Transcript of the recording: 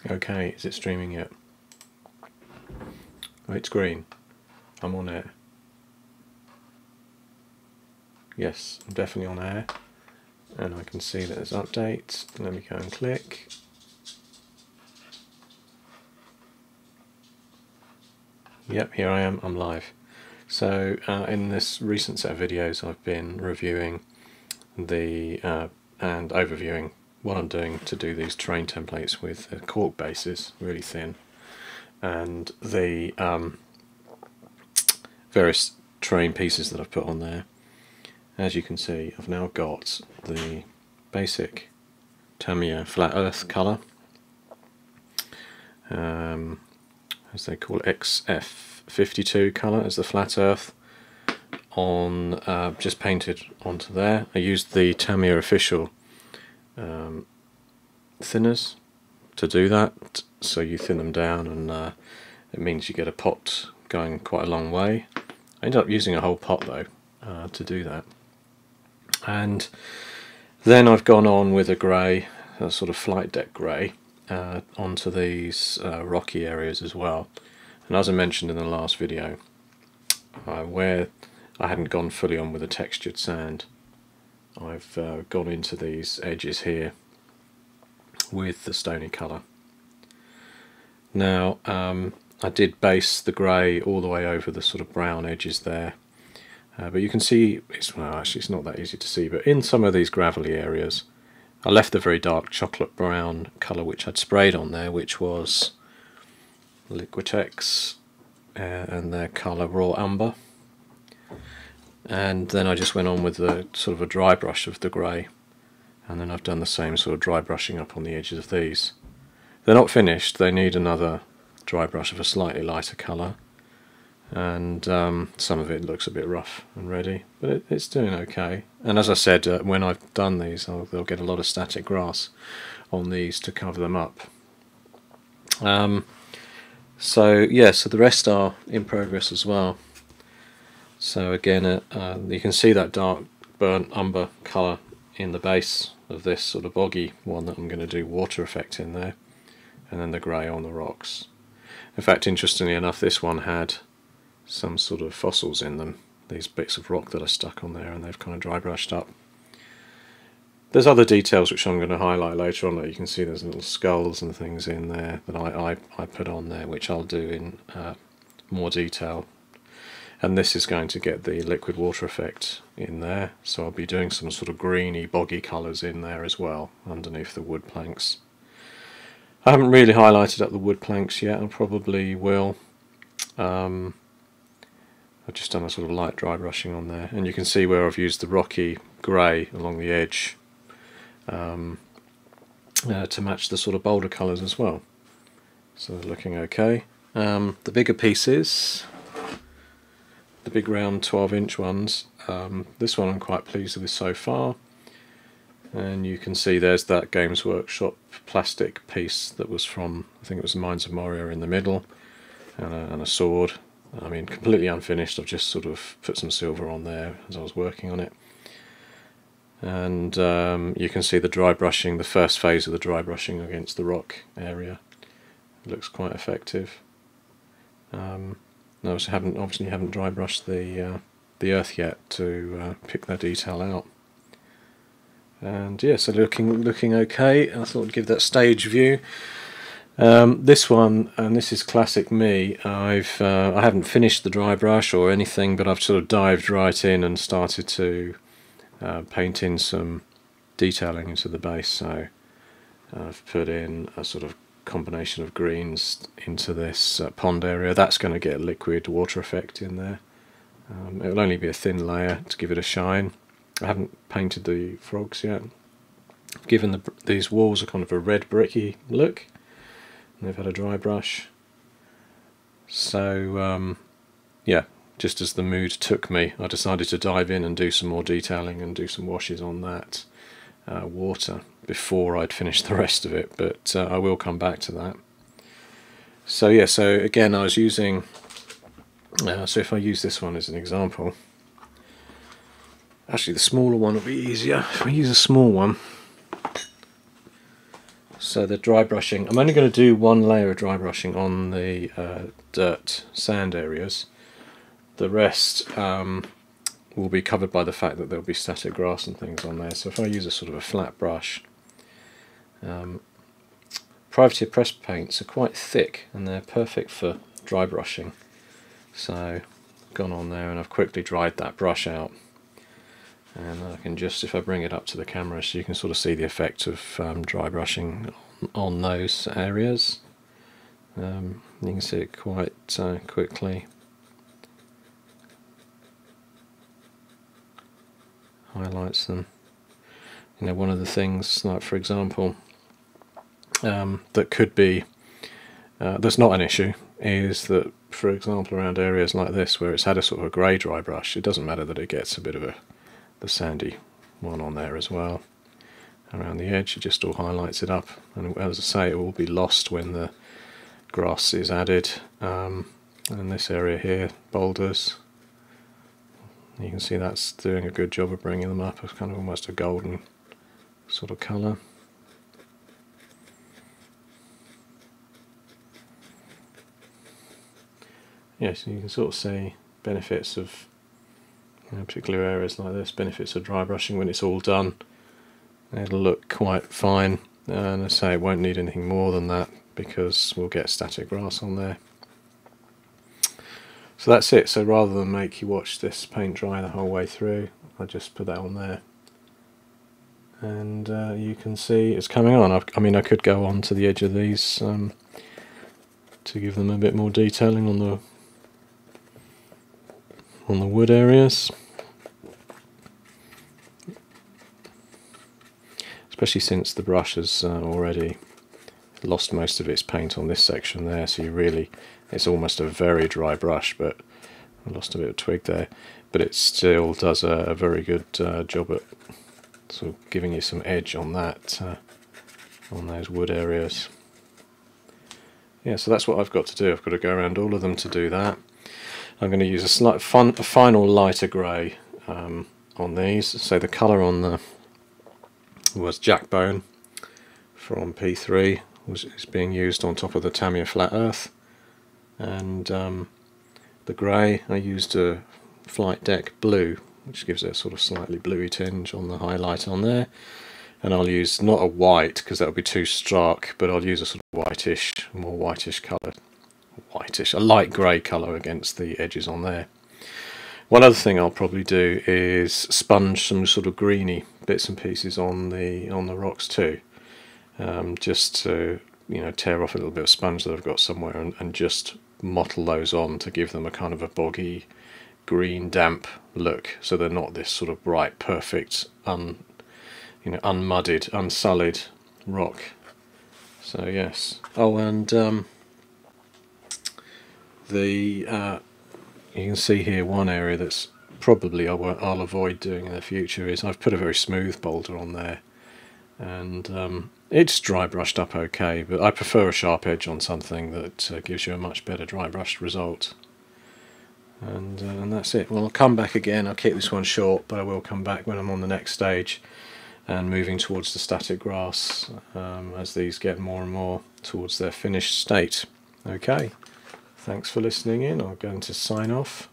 Okay, is it streaming yet? Oh, it's green. I'm on air. Yes, I'm definitely on air. And I can see that there's updates. Let me go and click. Yep, here I am, I'm live. So in this recent set of videos I've been reviewing the and overviewing what I'm doing to do these terrain templates with the cork bases, really thin, and the various terrain pieces that I've put on there. As you can see, I've now got the basic Tamiya flat earth colour, as they call it, XF52 colour as the flat earth, on just painted onto there. I used the Tamiya official thinners to do that, so you thin them down and it means you get a pot going quite a long way. I ended up using a whole pot though to do that. And then I've gone on with a grey, a sort of flight deck grey, onto these rocky areas as well. And as I mentioned in the last video, where I hadn't gone fully on with a textured sand, I've gone into these edges here with the stony colour. Now I did base the grey all the way over the sort of brown edges there. But you can see, well, actually it's not that easy to see, but in some of these gravelly areas I left the very dark chocolate brown colour which I'd sprayed on there, which was Liquitex and their colour Raw Umber, and then I just went on with the sort of a dry brush of the grey, and then I've done the same sort of dry brushing up on the edges of these. They're not finished, they need another dry brush of a slightly lighter colour, and some of it looks a bit rough and ready, but it's doing okay. And as I said, when I've done these, they'll get a lot of static grass on these to cover them up. So yeah, so the rest are in progress as well. So again, you can see that dark burnt umber colour in the base of this sort of boggy one that I'm going to do water effect in there, and then the grey on the rocks. In fact, interestingly enough, this one had some sort of fossils in them, these bits of rock that are stuck on there, and they've kind of dry brushed up. There's other details which I'm going to highlight later on. That you can see there's little skulls and things in there that I put on there, which I'll do in more detail. And this is going to get the liquid water effect in there, so I'll be doing some sort of greeny boggy colours in there as well underneath the wood planks. I haven't really highlighted up the wood planks yet, I probably will. I've just done a sort of light dry brushing on there, and you can see where I've used the rocky grey along the edge to match the sort of boulder colours as well. So they're looking okay. The bigger pieces, the big round 12-inch ones, this one I'm quite pleased with so far. And you can see there's that Games Workshop plastic piece that was from, I think it was the Mines of Moria in the middle, and a sword. I mean, completely unfinished. I've just sort of put some silver on there as I was working on it. And you can see the dry brushing, the first phase of the dry brushing against the rock area. It looks quite effective. No, I obviously haven't dry brushed the earth yet to pick that detail out. And yeah, so looking okay. I thought I'd give that stage view. This one, and this is classic me, I haven't finished the dry brush or anything, but I've sort of dived right in and started to paint in some detailing into the base. So I've put in a sort of combination of greens into this pond area. That's going to get liquid water effect in there. It will only be a thin layer to give it a shine. I haven't painted the frogs yet. I've given these walls a kind of a red bricky look. They've had a dry brush. So yeah, just as the mood took me, I decided to dive in and do some more detailing and do some washes on that water before I'd finished the rest of it, but I will come back to that. So yeah, so again I was using, so if I use this one as an example, actually the smaller one will be easier if I use a small one. So the dry brushing, I'm only going to do one layer of dry brushing on the dirt sand areas. The rest will be covered by the fact that there'll be static grass and things on there. So if I use a sort of a flat brush, privateer press paints are quite thick and they're perfect for dry brushing. So I've gone on there and I've quickly dried that brush out. And I can just, if I bring it up to the camera so you can sort of see the effect of dry brushing on those areas. You can see it quite quickly. Highlights them. You know, one of the things, like for example, that could be, that's not an issue, is that, for example, around areas like this where it's had a sort of a grey dry brush, it doesn't matter that it gets a bit of the sandy one on there as well. Around the edge, it just all highlights it up, and as I say, it will be lost when the grass is added. And this area here, boulders, you can see that's doing a good job of bringing them up. It's kind of almost a golden sort of colour. Yes, you can sort of see benefits of, you know, particular areas like this, benefits of dry brushing when it's all done. It'll look quite fine, and as I say, it won't need anything more than that because we'll get static grass on there. So that's it. So rather than make you watch this paint dry the whole way through, I just put that on there, and you can see it's coming on. I mean, I could go on to the edge of these to give them a bit more detailing on the wood areas. Especially since the brush has already lost most of its paint on this section there, so it's almost a very dry brush, but I lost a bit of twig there, but it still does a very good job at sort of giving you some edge on that, on those wood areas. Yeah, so that's what I've got to do. I've got to go around all of them to do that. I'm going to use a final lighter grey on these. So the colour on the was Jackbone from P3, is being used on top of the Tamiya Flat Earth, and the grey I used a Flight Deck Blue, which gives it a sort of slightly bluey tinge on the highlight on there, and I'll use not a white because that would be too stark, but I'll use a sort of more whitish colour, a light grey colour against the edges on there. One other thing I'll probably do is sponge some sort of greeny bits and pieces on the rocks too, just to, you know, tear off a little bit of sponge that I've got somewhere and just mottle those on to give them a kind of a boggy green damp look, so they're not this sort of bright, perfect, unmuddied, unsullied rock. So yes. Oh, and you can see here one area that's probably I'll avoid doing in the future is I've put a very smooth boulder on there, and it's dry brushed up okay, but I prefer a sharp edge on something that gives you a much better dry brushed result. And that's it. Well, I'll come back again. I'll keep this one short, but I will come back when I'm on the next stage and moving towards the static grass as these get more and more towards their finished state. Okay. Thanks for listening in. I'm going to sign off.